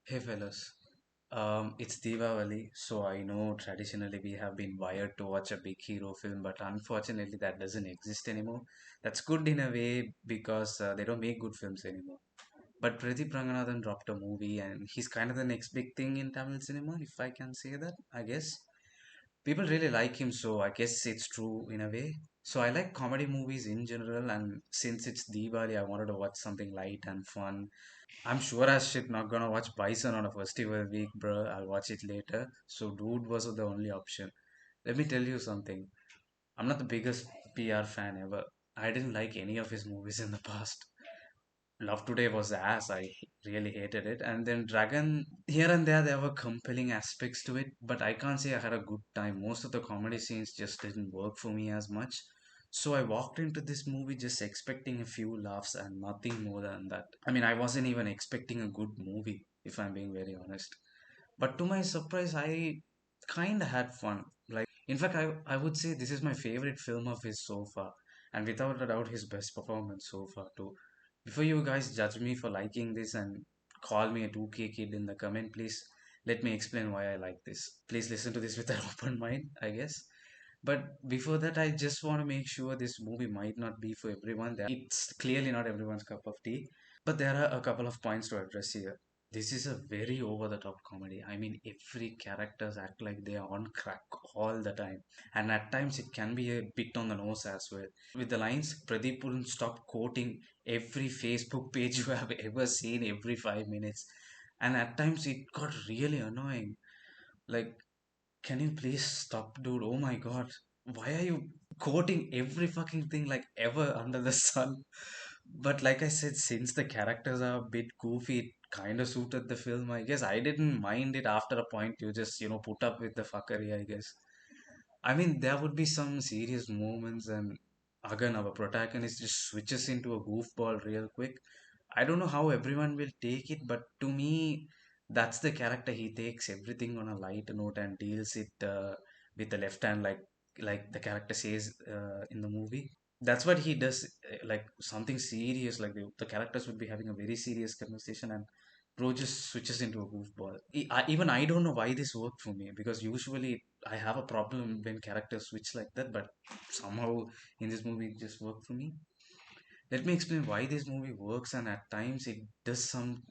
Hey fellas, it's Diwali, so I know traditionally we have been wired to watch a big hero film, but unfortunately that doesn't exist anymore. That's good in a way because they don't make good films anymore. But Pradeep Ranganathan dropped a movie, and he's kind of the next big thing in Tamil cinema, if I can say that, I guess. People really like him, so I guess it's true in a way. So I like comedy movies in general, and since it's Diwali, I wanted to watch something light and fun. I'm sure as shit not gonna watch Bison on a festival week, bro. I'll watch it later. So Dude was the only option. Let me tell you something. I'm not the biggest PR fan ever. I didn't like any of his movies in the past. Love Today was ass. I really hated it. And then Dragon, here and there were compelling aspects to it, but I can't say I had a good time. Most of the comedy scenes just didn't work for me as much. So I walked into this movie just expecting a few laughs and nothing more than that. I mean, I wasn't even expecting a good movie, if I'm being very honest. But to my surprise, I kind of had fun. In fact, I would say this is my favorite film of his so far, and without a doubt, his best performance so far, too. Before you guys judge me for liking this and call me a 2K kid in the comment, please let me explain why I like this. Please listen to this with an open mind, I guess. But before that, I just want to make sure this movie might not be for everyone. It's clearly not everyone's cup of tea. But there are a couple of points to address here. This is a very over the top comedy. I mean, every characters act like they are on crack all the time. And at times it can be a bit on the nose as well. With the lines, Pradeep wouldn't stop quoting every Facebook page you have ever seen every 5 minutes. And at times it got really annoying. Like, can you please stop, dude? Oh my god. Why are you quoting every fucking thing like ever under the sun? But like I said, since the characters are a bit goofy, it kind of suited the film, I guess. I didn't mind it after a point. You just, put up with the fuckery, I guess. I mean, there would be some serious moments, and again, our protagonist just switches into a goofball real quick. I don't know how everyone will take it, but to me, that's the character. He takes everything on a light note and deals it with the left hand, like the character says in the movie. That's what he does, like something serious. Like the characters would be having a very serious conversation, and bro just switches into a goofball. Even I don't know why this worked for me because usually I have a problem when characters switch like that, but somehow in this movie it just worked for me. Let me explain why this movie works, and at times it does some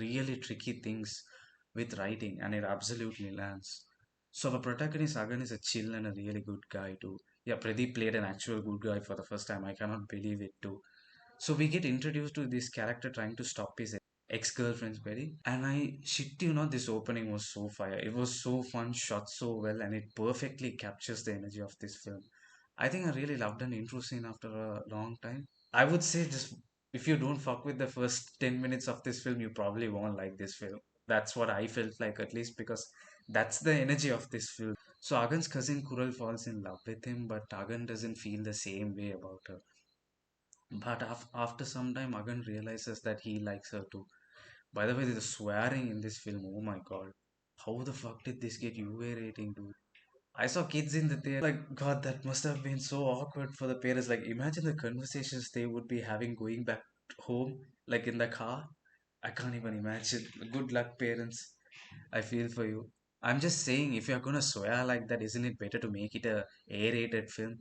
really tricky things with writing, and it absolutely lands. So our protagonist Agan is a chill and a really good guy too. Yeah, Pradeep played an actual good guy for the first time. I cannot believe it too. So we get introduced to this character trying to stop his ex-girlfriend's wedding, and I shit you not, this opening was so fire. It was so fun, shot so well, and it perfectly captures the energy of this film. I think I really loved an intro scene after a long time. I would say just if you don't fuck with the first 10 minutes of this film, you probably won't like this film. That's what I felt like, at least because that's the energy of this film. So Agan's cousin Kural falls in love with him, but Agan doesn't feel the same way about her. But after some time, Agan realizes that he likes her too. By the way, the swearing in this film, oh my god. How the fuck did this get UA rating, dude? I saw kids in the theater. Like, God, that must have been so awkward for the parents. Like, imagine the conversations they would be having going back home, like in the car. I can't even imagine. Good luck, parents. I feel for you. I'm just saying, if you're gonna swear like that, isn't it better to make it a A-rated film?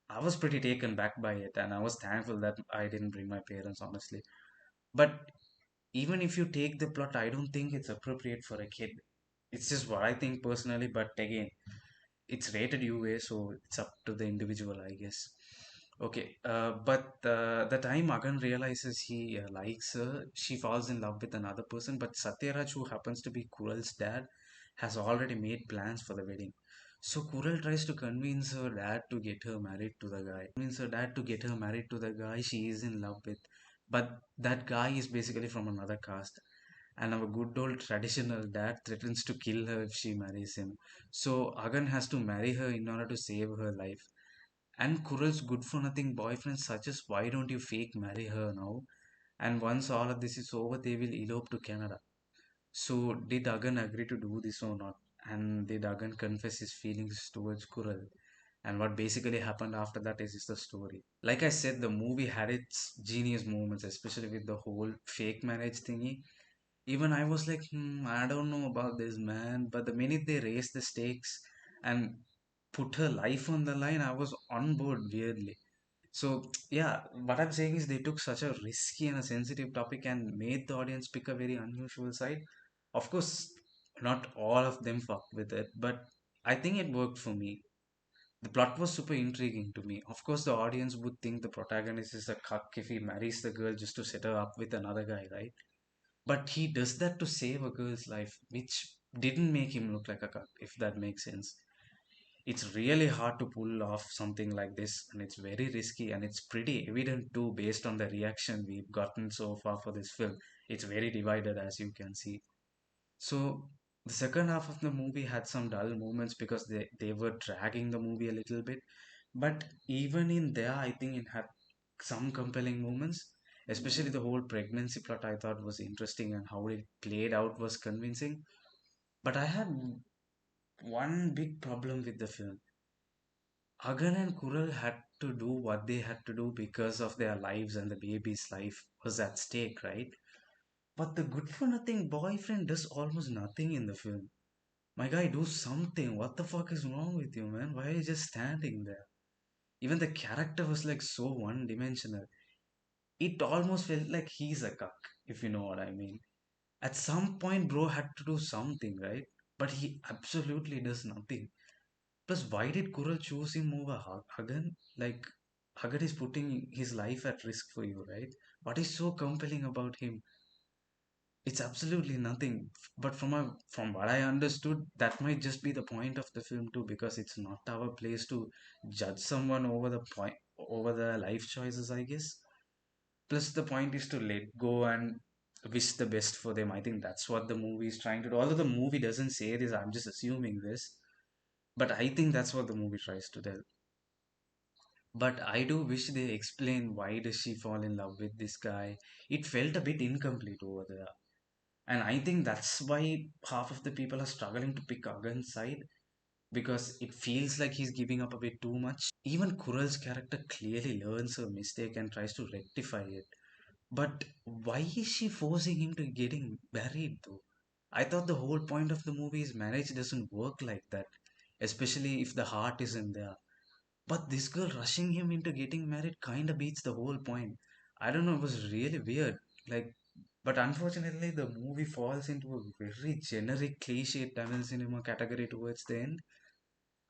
I was pretty taken back by it, and I was thankful that I didn't bring my parents, honestly. But even if you take the plot, I don't think it's appropriate for a kid. It's just what I think personally, but again, it's rated UA, so it's up to the individual, I guess. Okay, but the time Agan realizes he likes her, she falls in love with another person. But Satyaraj, who happens to be Kural's dad, has already made plans for the wedding. So Kural tries to convince her dad to get her married to the guy. Convince her dad to get her married to the guy she is in love with. But that guy is basically from another caste, and our good old traditional dad threatens to kill her if she marries him. So Agan has to marry her in order to save her life. And Kural's good for nothing boyfriend suggests, why don't you fake marry her now? And once all of this is over, they will elope to Canada. So did Agan agree to do this or not? And did Agan confess his feelings towards Kural? And what basically happened after that is the story. Like I said, the movie had its genius moments, especially with the whole fake marriage thingy. Even I was like, I don't know about this, man. But the minute they raised the stakes and put her life on the line, I was on board weirdly. So, yeah, what I'm saying is they took such a risky and a sensitive topic and made the audience pick a very unusual side. Of course, not all of them fucked with it, but I think it worked for me. The plot was super intriguing to me. Of course, the audience would think the protagonist is a cuck if he marries the girl just to set her up with another guy, right? But he does that to save a girl's life, which didn't make him look like a cuck, if that makes sense. It's really hard to pull off something like this, and it's very risky, and it's pretty evident too, based on the reaction we've gotten so far for this film. It's very divided, as you can see. So, the second half of the movie had some dull moments because they were dragging the movie a little bit. But even in there, I think it had some compelling moments, especially the whole pregnancy plot. I thought was interesting, and how it played out was convincing. But I had one big problem with the film. Agan and Kural had to do what they had to do because of their lives, and the baby's life was at stake, right? But the good for nothing boyfriend does almost nothing in the film. My guy, do something. What the fuck is wrong with you, man? Why are you just standing there? Even the character was like so one dimensional. It almost felt like he's a cuck, if you know what I mean. At some point, bro had to do something, right? But he absolutely does nothing. Plus, why did Kural choose him over Hagan? Like, Hagan is putting his life at risk for you, right? What is so compelling about him? It's absolutely nothing. But from what I understood, that might just be the point of the film too, because it's not our place to judge someone over the point over their life choices, I guess. Plus, the point is to let go and wish the best for them. I think that's what the movie is trying to do. Although the movie doesn't say this, I'm just assuming this. But I think that's what the movie tries to tell. But I do wish they explain why does she fall in love with this guy. It felt a bit incomplete over there. And I think that's why half of the people are struggling to pick Agan's side because it feels like he's giving up a bit too much. Even Kural's character clearly learns her mistake and tries to rectify it. But why is she forcing him to getting married though? I thought the whole point of the movie is marriage doesn't work like that, especially if the heart isn't there. But this girl rushing him into getting married kinda beats the whole point. I don't know, it was really weird. Like, but unfortunately, the movie falls into a very generic cliche Tamil cinema category towards the end.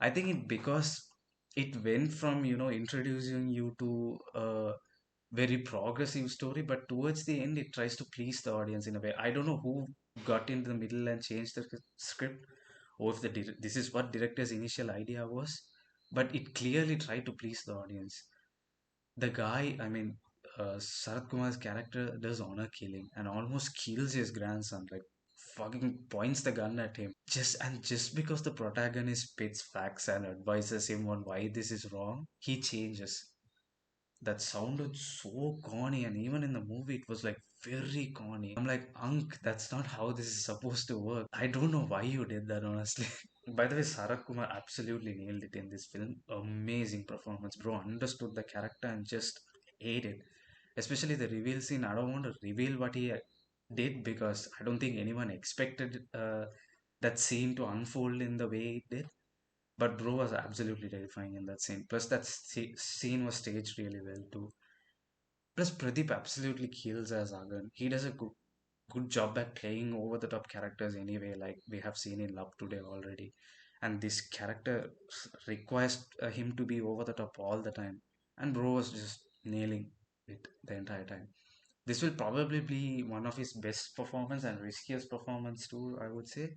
I think it because it went from introducing you to a very progressive story, but towards the end it tries to please the audience in a way. I don't know who got into the middle and changed the script, or if this is what director's initial idea was, but it clearly tried to please the audience. The guy, I mean, Sarath Kumar's character does honor killing and almost kills his grandson, like fucking points the gun at him. Just because the protagonist spits facts and advises him on why this is wrong, he changes. That sounded so corny, and even in the movie, it was like very corny. I'm like, Unk, that's not how this is supposed to work. I don't know why you did that, honestly. By the way, Sarath Kumar absolutely nailed it in this film. Amazing performance, bro. Understood the character and just ate it. Especially the reveal scene. I don't want to reveal what he did because I don't think anyone expected that scene to unfold in the way it did. But bro was absolutely terrifying in that scene. Plus, that scene was staged really well too. Plus, Pradeep absolutely kills as Agan. He does a good job at playing over the top characters anyway, like we have seen in Love Today already. And this character requires him to be over the top all the time. And bro was just nailing it the entire time. This will probably be one of his best performance and riskiest performance too, I would say.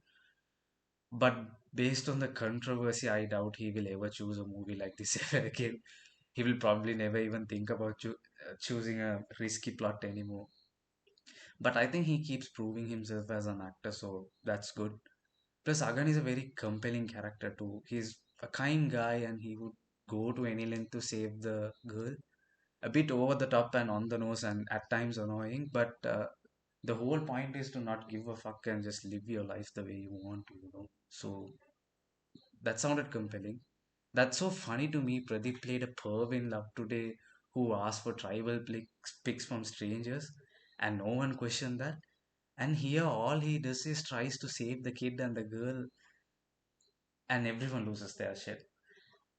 But based on the controversy, I doubt he will ever choose a movie like this ever again. He will probably never even think about choosing a risky plot anymore. But I think he keeps proving himself as an actor, so that's good. Plus, Agan is a very compelling character too. He's a kind guy and he would go to any length to save the girl. A bit over the top and on the nose and at times annoying, but the whole point is to not give a fuck and just live your life the way you want to. So that sounded compelling. That's so funny to me. Pradeep played a perv in Love Today who asked for tribal pics from strangers, and no one questioned that. And here, all he does is tries to save the kid and the girl, and everyone loses their shit.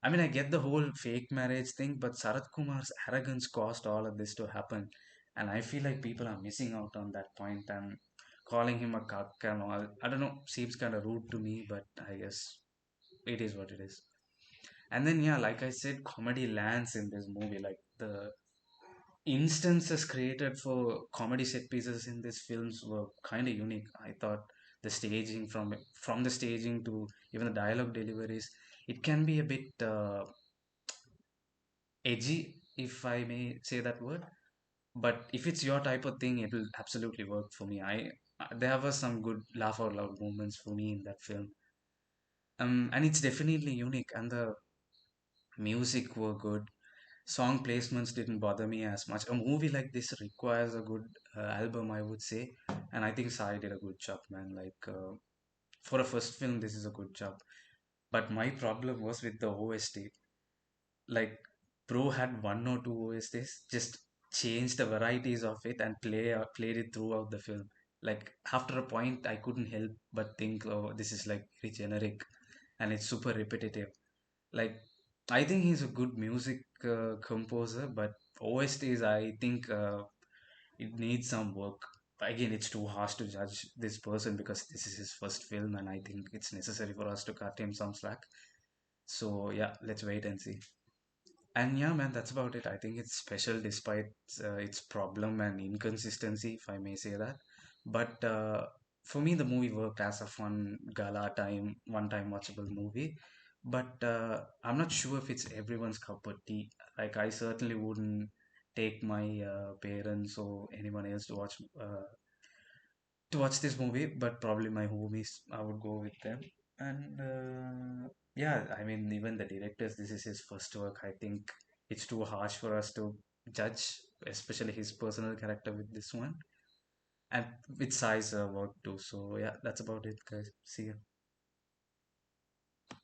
I mean, I get the whole fake marriage thing, but Sarath Kumar's arrogance caused all of this to happen. And I feel like people are missing out on that point and calling him a cuck and all. I don't know, seems kind of rude to me, but I guess it is what it is. And then, yeah, like I said, comedy lands in this movie. Like the instances created for comedy set pieces in these films were kind of unique. I thought the staging from the staging to even the dialogue deliveries, it can be a bit edgy, if I may say that word. But if it's your type of thing, it'll absolutely work for me. There were some good laugh out loud moments for me in that film. And it's definitely unique, and the music were good. Song placements didn't bother me as much. A movie like this requires a good album, I would say, and I think Sai did a good job, man. Like for a first film, this is a good job. But my problem was with the OST. Like Bro had one or two OSTs, just changed the varieties of it and played it throughout the film. Like after a point, I couldn't help but think, oh, this is like very generic and it's super repetitive. Like I think he's a good music composer, but OSTs, I think it needs some work. Again, it's too harsh to judge this person because this is his first film, and I think it's necessary for us to cut him some slack. So yeah, let's wait and see. And yeah, man, that's about it. I think it's special despite its problem and inconsistency, if I may say that. But for me, the movie worked as a fun gala time, one-time watchable movie. But I'm not sure if it's everyone's cup of tea. Like I certainly wouldn't take my parents or anyone else to watch this movie, but probably my homies, I would go with them. And yeah, I mean, even the directors, this is his first work. I think it's too harsh for us to judge, especially his personal character with this one, and with Sai's work too. So yeah, that's about it, guys. See ya.